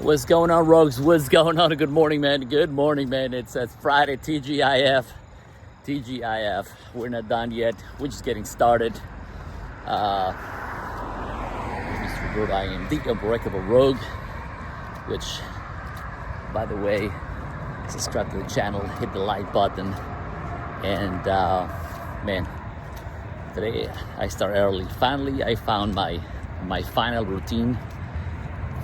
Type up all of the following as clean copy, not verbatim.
What's going on, Rogues? What's going on? Good morning, man. Good morning, man. It's Friday, TGIF. We're not done yet. We're just getting started. Mr. Rogue, I am the Unbreakable Rogue, which, by the way, subscribe to the channel, hit the like button, and man, today I start early. Finally, I found my final routine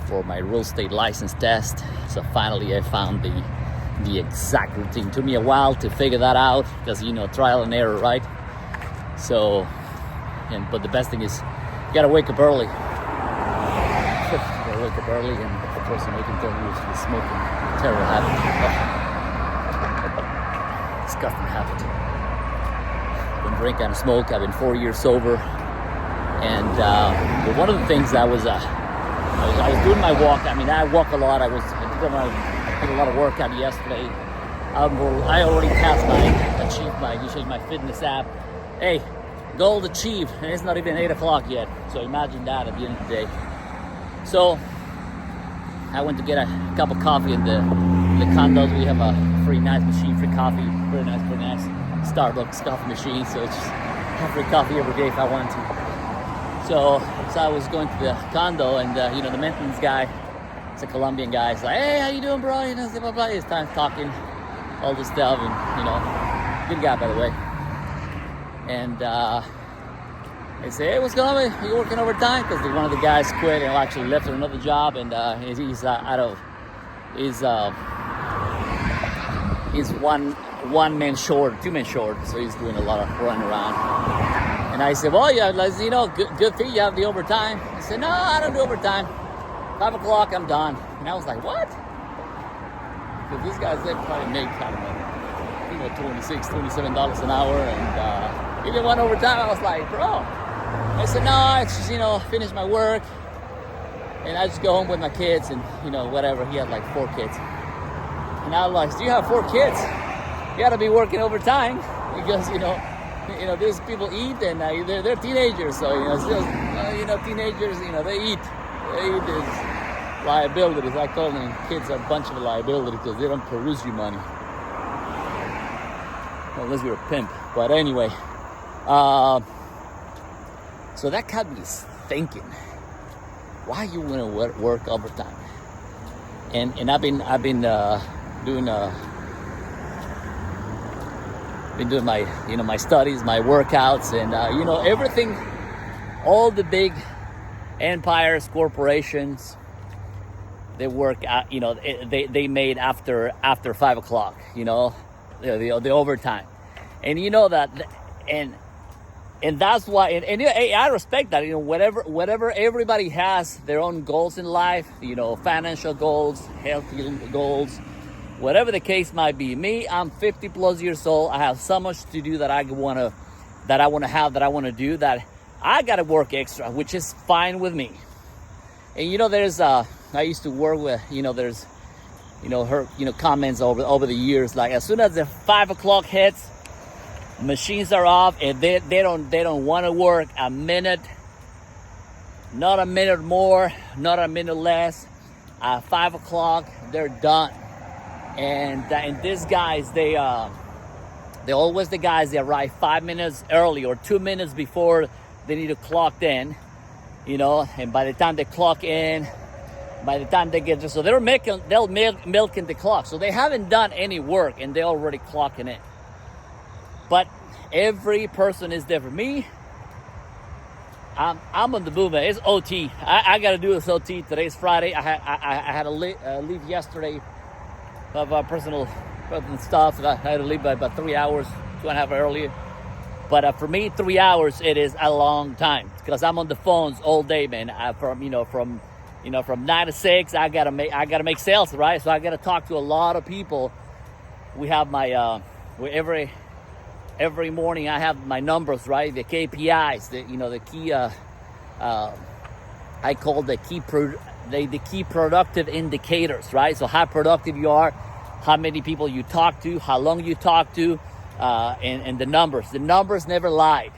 for my real estate license test. So finally I found the exact routine. Took me a while to figure that out because, you know, trial and error, right? So, but the best thing is you gotta wake up early. And the person making tell you is smoking. Terrible habit. Disgusting habit. I've been drinking and smoke. I've been 4 years sober. And but one of the things I was doing my walk. I mean, I walk a lot. I did a lot of workout yesterday. I already achieved my fitness app. Hey, goal achieved, and it's not even 8 o'clock yet. So imagine that at the end of the day. So I went to get a cup of coffee in the condos. We have a nice machine, free coffee, very nice Starbucks coffee machine. So it's just have free coffee every day if I wanted to. So I was going to the condo, and you know, the maintenance guy, it's a Colombian guy. He's like, "Hey, how you doing, bro?" You know, blah, blah, blah. He's talking all this stuff, and you know, good guy, by the way. And I say, "Hey, what's going on? Are you working overtime?" Because one of the guys quit and actually left for another job, and he's one man short, 2 men short, so he's doing a lot of running around. And I said, "Well, yeah, you know, good thing you have the overtime." He said, "No, I don't do overtime. 5 o'clock, I'm done." And I was like, "What?" Because these guys, they probably make, I don't know, $26, $27 an hour, and even one overtime. I was like, "Bro." I said, "No, it's just, you know, finish my work, and I just go home with my kids, and, you know, whatever." He had like 4 kids. And I was like, "Do you have 4 kids? You got to be working overtime because, you know, these people eat, and they're teenagers, so, you know, still, teenagers, you know, they eat is liabilities." I call them kids a bunch of liabilities because they don't produce you money. Well, unless you're a pimp. But anyway, so that got me thinking, why you want to work overtime? And I've been doing my, you know, my studies, my workouts, and you know, everything, all the big empires, corporations, they work out, you know, they made after 5 o'clock, you know, the overtime. And you know that, and that's why, and I respect that, you know, whatever everybody has their own goals in life, you know, financial goals, healthy goals, whatever the case might be. Me, I'm 50 plus years old. I have so much to do that I want to do, that I got to work extra, which is fine with me. And, you know, there's, I used to work with, you know, there's, you know, comments over the years, like as soon as the 5 o'clock hits, machines are off, and they don't want to work a minute, not a minute more, not a minute less. At 5 o'clock, they're done. And these guys, they're always the guys that arrive 5 minutes early or 2 minutes before they need to clock in, you know. And by the time they clock in, by the time they get there, so they'll milking the clock. So they haven't done any work, and they're already clocking in. But every person is different. Me, I'm on the move, man. It's OT. I got to do this OT. Today's Friday. I had to leave yesterday of personal stuff. I had to leave by about 3 hours, 2.5 earlier. But for me, 3 hours, it is a long time because I'm on the phones all day, man. From 9 to 6, I gotta make sales, right? So I gotta talk to a lot of people. We have my every morning I have my numbers, right? The KPIs, the key. I call the key productive indicators, right? So how productive you are, how many people you talk to, how long you talk to, and the numbers. The numbers never lied.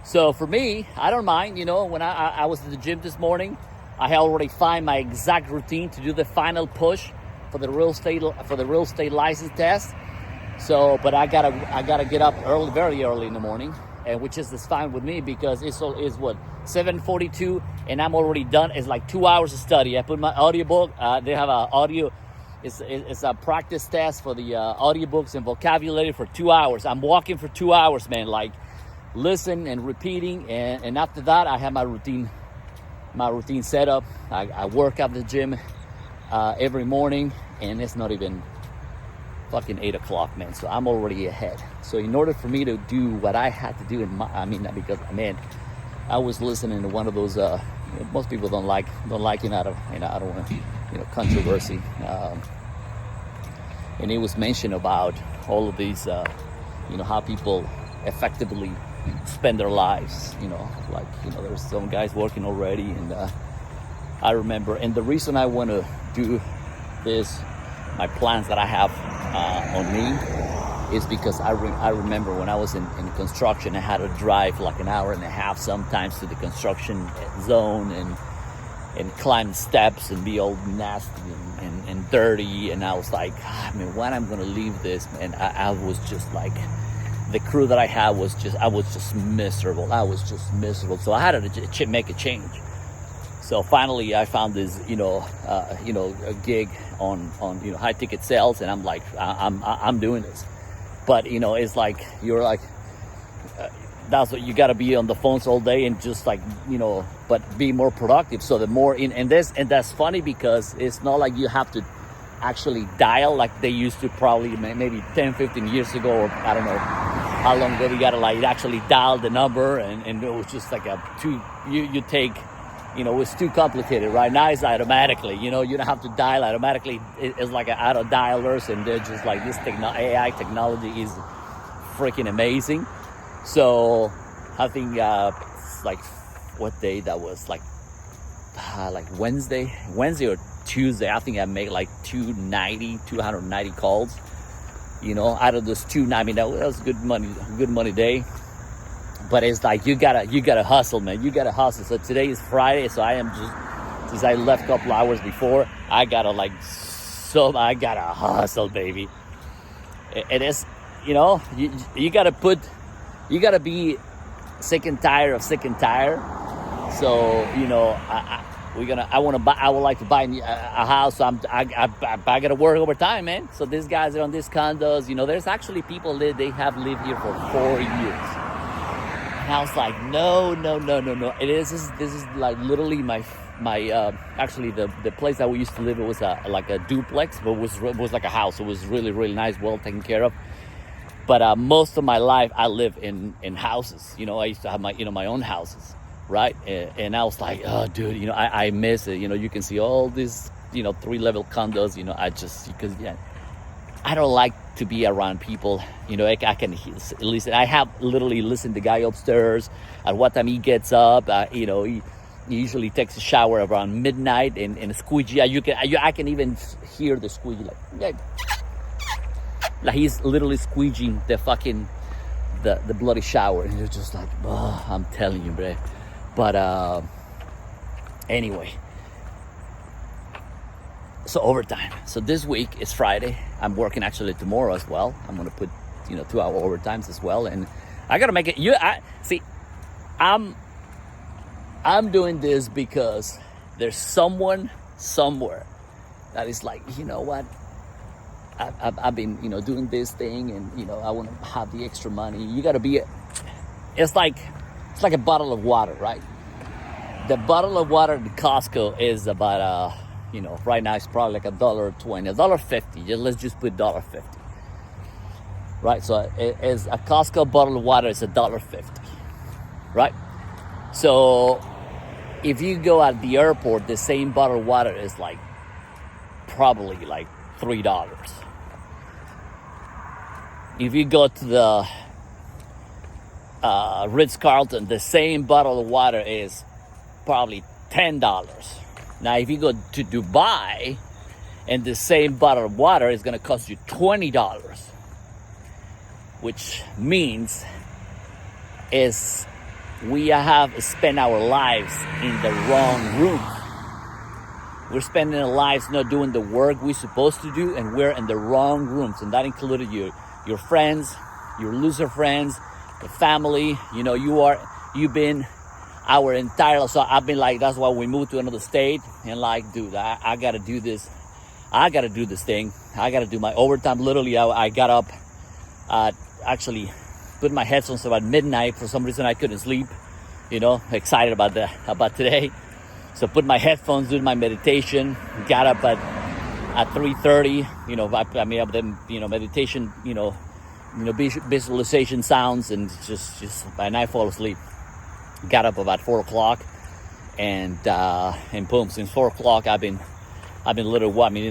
So for me, I don't mind, when I was at the gym this morning, I was I already find my exact routine to do the final push for the real estate license test. So, but I gotta get up early, very early in the morning, and which is fine with me because it's what 7:42, and I'm already done. It's like 2 hours of study. I put my audiobook. They have a audio. It's a practice test for the audiobooks and vocabulary for 2 hours. I'm walking for 2 hours, man. Like listen and repeating, and after that, I have my routine set up. I work at the gym every morning, and it's not even fucking 8 o'clock, man. So I'm already ahead. So in order for me to do what I had to do because man, I was listening to one of those. Most people don't like it. I don't want to, controversy. And it was mentioned about all of these, how people effectively spend their lives. There's some guys working already, and I remember. And the reason I want to do this, my plans that I have on me, is because I remember when I was in construction, I had to drive like an hour and a half sometimes to the construction zone and climb steps and be all nasty and dirty. And I was like, when I'm gonna leave this, man, I was just like, the crew that I had I was just miserable. So I had to make a change. So finally, I found this, a gig on high ticket sales, and I'm like, I'm doing this. But it's like that's what you got to be on the phones all day and just like but be more productive. So the more and that's funny because it's not like you have to actually dial like they used to probably maybe 10-15 years ago, or I don't know how long ago. You got to like actually dial the number, and it was just like you take. It's too complicated. Right now it's automatically, you don't have to dial automatically. It's like an auto dialers, and they're just like this AI technology is freaking amazing. So I think like what day that was, like Wednesday or Tuesday, I think I made like 290 calls, out of those 290. That was good money day. But it's like you gotta hustle, man. You gotta hustle. So today is Friday, so I am just, since I left a couple hours before, I gotta hustle, baby. It is, you gotta be sick and tired of sick and tired. So I would like to buy a house. So I gotta work overtime, man. So these guys are on these condos. There's actually people they have lived here for 4 years. And I was like, no. This is like literally my actually the place that we used to live. It was like a duplex, but it was like a house. It was really, really nice, well taken care of. But most of my life I live in houses. I used to have my own houses, right? And I was like, oh, dude, I miss it. You can see all these 3-level condos. Because I don't like to be around people. I can listen. I have literally listened to the guy upstairs at what time he gets up. He usually takes a shower around midnight and squeegee. I can even hear the squeegee like he's literally squeegeeing the bloody shower, and you're just like, oh, I'm telling you, bro. But anyway. So overtime. So this week is Friday. I'm working actually tomorrow as well. I'm gonna put 2-hour overtimes as well, and I gotta make it. I'm doing this because there's someone somewhere that is like, what? I've been doing this thing, and I want to have the extra money. You gotta be. It's like a bottle of water, right? The bottle of water at Costco is about right now it's probably like $1.20, $1.50. Let's just put $1.50. Right, so it's a Costco bottle of water is $1.50. Right, so if you go at the airport, the same bottle of water is like probably like $3. If you go to the Ritz-Carlton, the same bottle of water is probably $10. Now, if you go to Dubai, and the same bottle of water is going to cost you $20, which means we have spent our lives in the wrong room. we're spending our lives not doing the work we're supposed to do, and we're in the wrong rooms. And that included your friends, your loser friends, the family. You've been our entire life. So I've been like, that's why we moved to another state. And like, dude, I gotta do this. I gotta do this thing. I gotta do my overtime. Literally, I got up, actually put my headphones about midnight. For some reason I couldn't sleep, excited about today. So put my headphones, did my meditation, got up at 3:30, meditation, visualization sounds, and and I fall asleep. Got up about 4 o'clock, and boom, since 4 o'clock I've been I'll be literally walking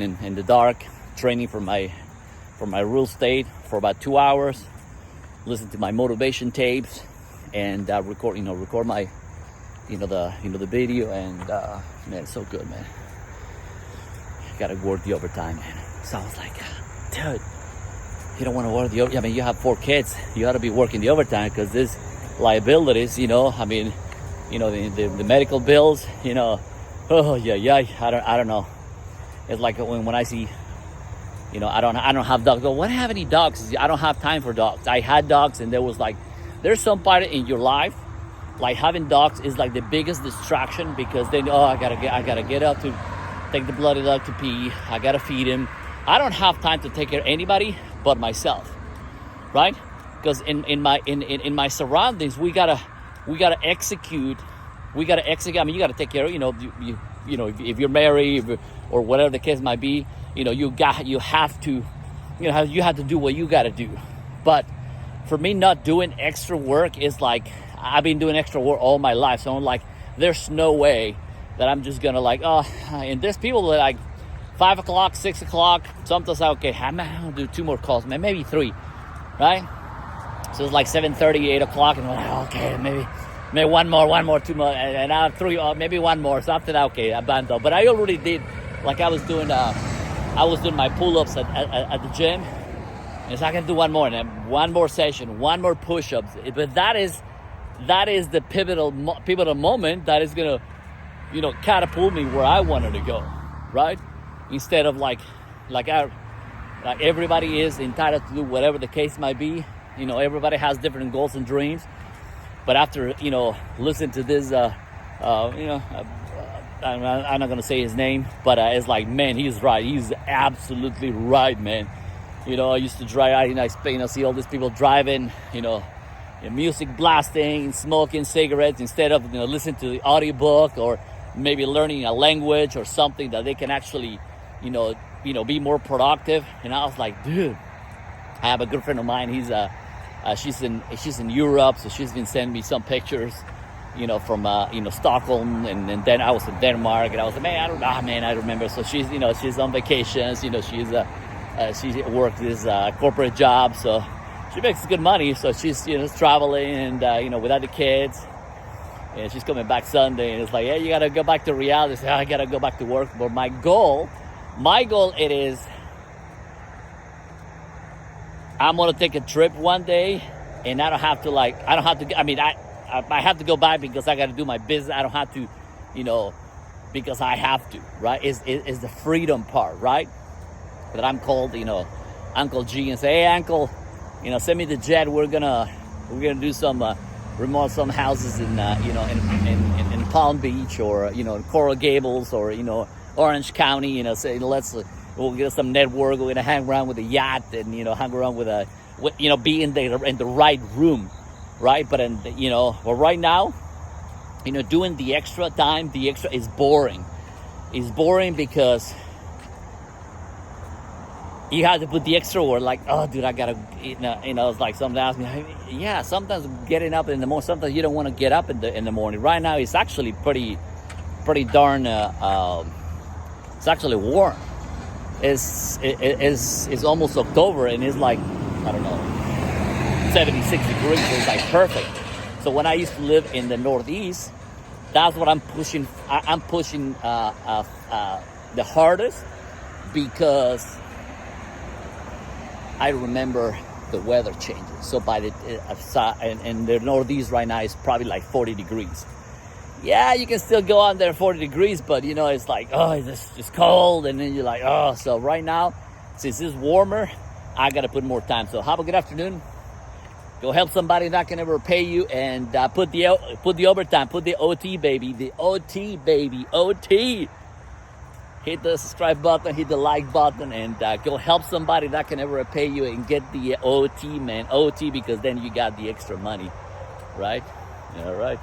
in the dark, training for my real estate for about 2 hours, listen to my motivation tapes, and record my the video, and man, it's so good, man. Gotta work the overtime, man. So I was like, dude, you don't want to work the overtime. I mean, you have 4 kids, you ought to be working the overtime, because there's liabilities, the medical bills, oh yeah, I don't know. It's like when I see, I don't have dogs. Go, what have any dogs? I don't have time for dogs. I had dogs, and there's some part in your life, like having dogs is like the biggest distraction, because then, I gotta get up to take the bloody dog to pee. I gotta feed him. I don't have time to take care of anybody but myself, right? Because in my surroundings, we gotta execute. I mean, you gotta take care of, if you're married or whatever the case might be, you have to do what you gotta do. But for me, not doing extra work is like, I've been doing extra work all my life. So I'm like, there's no way that I'm just gonna and there's people that like 5 o'clock, 6 o'clock, sometimes okay, I'm gonna do 2 more calls, maybe 3, right? So it's like 7:30, 8 o'clock, and I'm like, okay, maybe one more, 2 more, and now 3, or maybe 1 more. So after that, okay, I'm done though. But I already did, like I was doing my pull-ups at the gym, and so I can do 1 more, and then 1 more session, 1 more push-ups. But that is the pivotal moment that is gonna, catapult me where I wanted to go, right? Instead of like everybody is entitled to do whatever the case might be. Everybody has different goals and dreams. But after, listen to this, I'm not going to say his name, but it's like, man, he's right. He's absolutely right, man. I used to drive out in Spain. I see all these people driving, music blasting, smoking cigarettes, instead of, listening to the audiobook, or maybe learning a language or something that they can actually, be more productive. And I was like, dude, I have a good friend of mine. She's in Europe, so she's been sending me some pictures, from Stockholm, and then I was in Denmark, and I was like, I remember. So she's on vacations, she worked this corporate job, so she makes good money. So she's traveling, and without the kids, and she's coming back Sunday, and it's like, hey, you gotta go back to reality. So I gotta go back to work. But my goal it is, I'm gonna take a trip one day, and I have to go back because I gotta do my business. I don't have to, because I have to, right? Is the freedom part, right? That I'm called, Uncle G, and say, hey, Uncle, send me the jet. We're gonna do some remodel some houses in Palm Beach, or in Coral Gables, or Orange County. Say we'll get some network. We're gonna hang around with a yacht, and hang around be in the right room, right? But well, right now, doing the extra time, the extra is boring. It's boring because you have to put the extra work. Like, oh, dude, I gotta, it's like somebody asked me, yeah, sometimes getting up in the morning, sometimes you don't want to get up in the morning. Right now, it's actually pretty darn. It's actually warm. It's almost October, and it's like, I don't know, 76 degrees. So it's like perfect. So when I used to live in the Northeast, that's what I'm pushing. I'm pushing the hardest, because I remember the weather changes. So by in the Northeast right now, it's probably like 40 degrees. Yeah, you can still go on there 40 degrees, but you know, it's like, oh, it's just cold. And then you're like, oh, so right now, since it's warmer, I got to put more time. So have a good afternoon. Go help somebody not gonna ever pay you, and put the overtime, put the OT, baby, the OT, baby, OT. Hit the subscribe button, hit the like button, and go help somebody that can ever pay you and get the OT, man, OT, because then you got the extra money, right? All right.